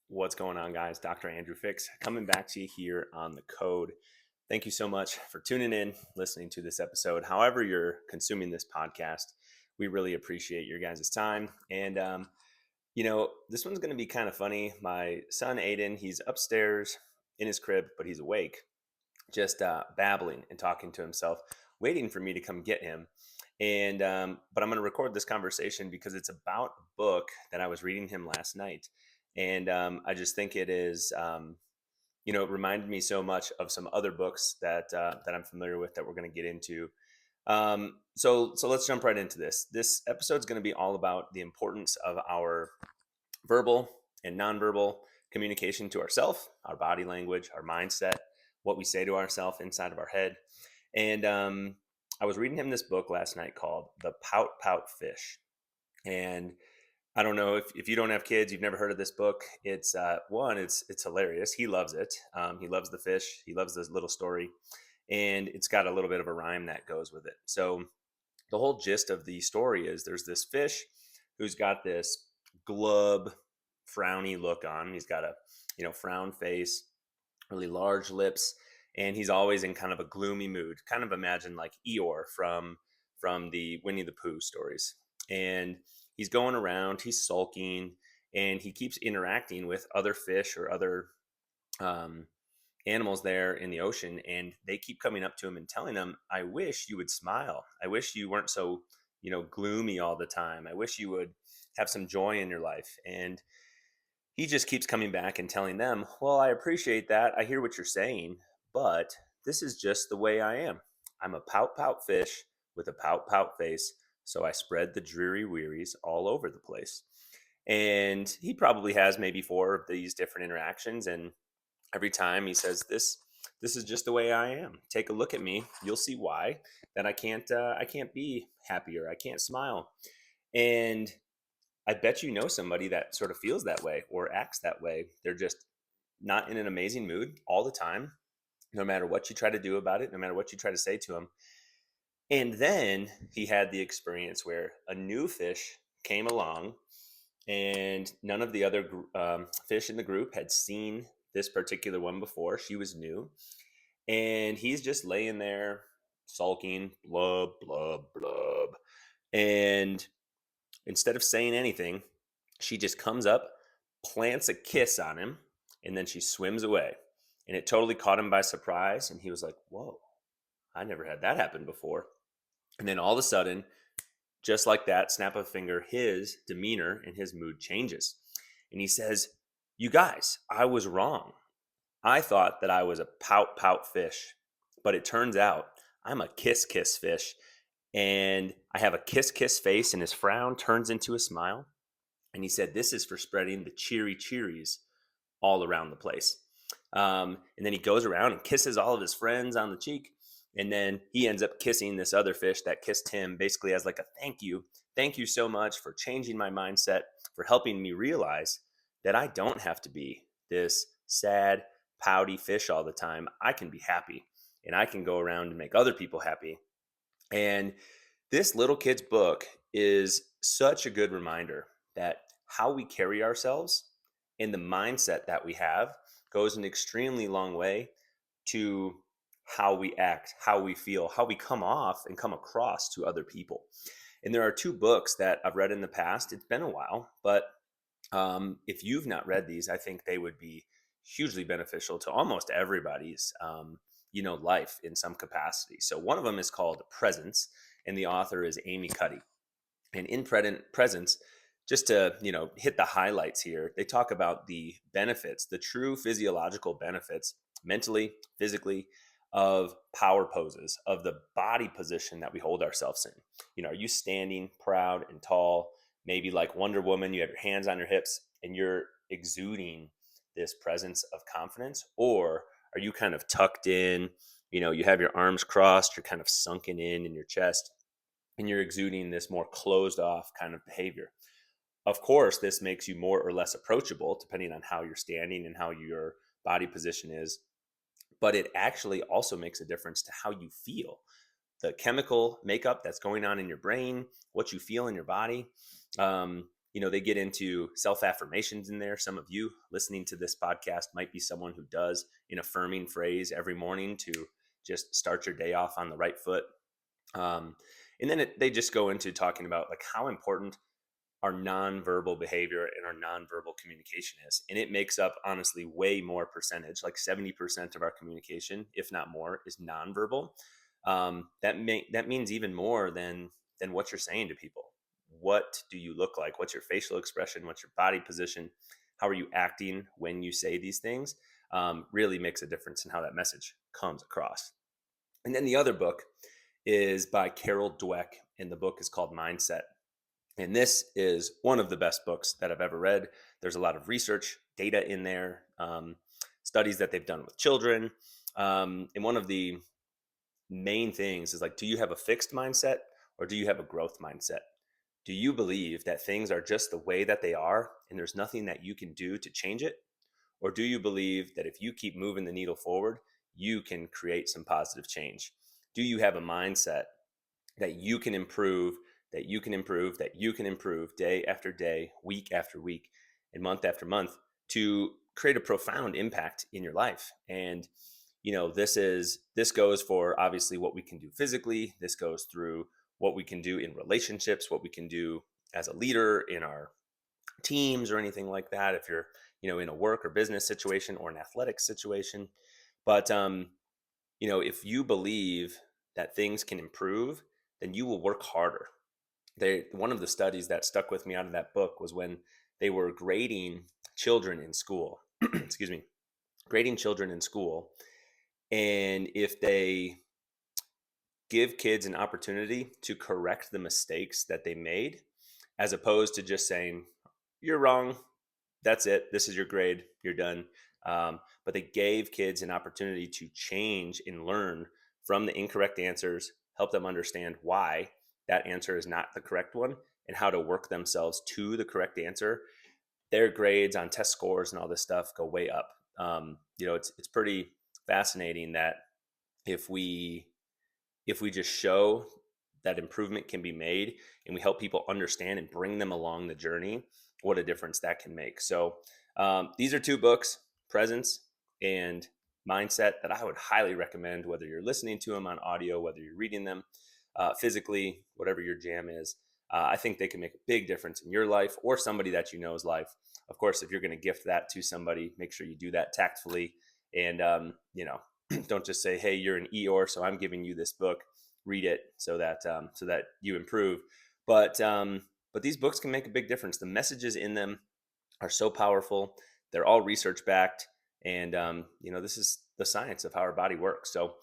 What's going on, guys? Dr. Andrew Fix coming back to you here on the code. Thank you so much for tuning in, listening to this episode. However, you're consuming this podcast, we really appreciate your guys' time. And, this one's going to be kind of funny. My son, Aiden, he's upstairs in his crib, but he's awake, just babbling and talking to himself, waiting for me to come get him. But I'm going to record this conversation because it's about a book that I was reading him last night. And I just think it is, it reminded me so much of some other books that I'm familiar with that we're going to get into. So let's jump right into this. This episode is going to be all about the importance of our verbal and nonverbal communication to ourselves, our body language, our mindset, what we say to ourselves inside of our head. And I was reading him this book last night called The Pout-Pout Fish. And I don't know if you don't have kids, you've never heard of this book. It's hilarious. He loves it. He loves the fish. He loves this little story, and it's got a little bit of a rhyme that goes with it. So the whole gist of the story is there's this fish who's got this glub, frowny look on. He's got a frown face, really large lips, and he's always in kind of a gloomy mood. Kind of imagine like Eeyore from the Winnie the Pooh stories. And he's going around, he's sulking, and he keeps interacting with other fish or other animals there in the ocean. And they keep coming up to him and telling him, I wish you would smile. I wish you weren't so, gloomy all the time. I wish you would have some joy in your life. And he just keeps coming back and telling them, well, I appreciate that. I hear what you're saying, but this is just the way I am. I'm a pout-pout fish with a pout-pout face. So I spread the dreary wearies all over the place. And he probably has maybe 4 of these different interactions. And every time he says, this is just the way I am. Take a look at me. You'll see why that I can't be happier. I can't smile. And I bet you know somebody that sort of feels that way or acts that way. They're just not in an amazing mood all the time, no matter what you try to do about it, no matter what you try to say to them. And then he had the experience where a new fish came along, and none of the other fish in the group had seen this particular one before. She was new. And he's just laying there sulking, blub, blub, blub. And instead of saying anything, she just comes up, plants a kiss on him, and then she swims away. And it totally caught him by surprise. And he was like, whoa, I never had that happen before. And then all of a sudden, just like that, snap of a finger, his demeanor and his mood changes. And he says, you guys, I was wrong. I thought that I was a pout-pout fish, but it turns out I'm a kiss-kiss fish. And I have a kiss-kiss face, and his frown turns into a smile. And he said, this is for spreading the cheery cheeries all around the place. And then he goes around and kisses all of his friends on the cheek. And then he ends up kissing this other fish that kissed him basically as like a thank you. Thank you so much for changing my mindset, for helping me realize that I don't have to be this sad, pouty fish all the time. I can be happy, and I can go around and make other people happy. And this little kid's book is such a good reminder that how we carry ourselves and the mindset that we have goes an extremely long way to how we act, how we feel, how we come off and come across to other people. And there are 2 books that I've read in the past. It's been a while, but if you've not read these, I think they would be hugely beneficial to almost everybody's, life in some capacity. So one of them is called Presence, and the author is Amy Cuddy. And in Presence, just to hit the highlights here, they talk about the benefits, the true physiological benefits, mentally, physically, of power poses, of the body position that we hold ourselves in. Are you standing proud and tall, maybe like Wonder Woman, you have your hands on your hips and you're exuding this presence of confidence? Or are you kind of tucked in, you have your arms crossed, you're kind of sunken in your chest, and you're exuding this more closed off kind of behavior? Of course, this makes you more or less approachable depending on how you're standing and how your body position is. But it actually also makes a difference to how you feel. The chemical makeup that's going on in your brain, what you feel in your body. they get into self-affirmations in there. Some of you listening to this podcast might be someone who does an affirming phrase every morning to just start your day off on the right foot. And then they just go into talking about like how important our nonverbal behavior and our nonverbal communication is. And it makes up, honestly, way more percentage, like 70% of our communication, if not more, is nonverbal. That means even more than what you're saying to people. What do you look like? What's your facial expression? What's your body position? How are you acting when you say these things? Really makes a difference in how that message comes across. And then the other book is by Carol Dweck, and the book is called Mindset. And this is one of the best books that I've ever read. There's a lot of research data in there, studies that they've done with children. And one of the main things is like, do you have a fixed mindset or do you have a growth mindset? Do you believe that things are just the way that they are and there's nothing that you can do to change it? Or do you believe that if you keep moving the needle forward, you can create some positive change? Do you have a mindset that you can improve, that you can improve, that you can improve day after day, week after week, and month after month to create a profound impact in your life? And this goes for obviously what we can do physically. This goes through what we can do in relationships, what we can do as a leader in our teams or anything like that. If you're, in a work or business situation or an athletic situation. But if you believe that things can improve, then you will work harder. One of the studies that stuck with me out of that book was when they were grading children in school. Excuse me, grading children in school. And if they give kids an opportunity to correct the mistakes that they made, as opposed to just saying, you're wrong, that's it, this is your grade, you're done. But they gave kids an opportunity to change and learn from the incorrect answers, help them understand why that answer is not the correct one and how to work themselves to the correct answer. Their grades on test scores and all this stuff go way up. It's pretty fascinating that if we just show that improvement can be made and we help people understand and bring them along the journey, what a difference that can make. So these are two books, Presence and Mindset, that I would highly recommend, whether you're listening to them on audio, whether you're reading them physically, whatever your jam is. I think they can make a big difference in your life or somebody that you know's life. Of course, if you're going to gift that to somebody, make sure you do that tactfully. And, don't just say, hey, you're an Eeyore, so I'm giving you this book. Read it so that you improve. But these books can make a big difference. The messages in them are so powerful. They're all research backed. And, this is the science of how our body works. So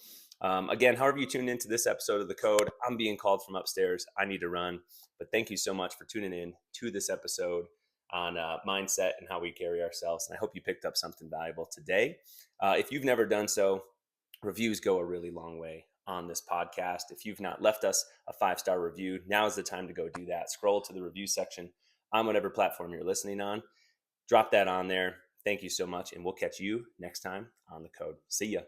again, however you tuned into this episode of The Code, I'm being called from upstairs. I need to run. But thank you so much for tuning in to this episode on mindset and how we carry ourselves. And I hope you picked up something valuable today. If you've never done so, reviews go a really long way on this podcast. If you've not left us a 5-star review, now is the time to go do that. Scroll to the review section on whatever platform you're listening on. Drop that on there. Thank you so much, and we'll catch you next time on The Code. See ya.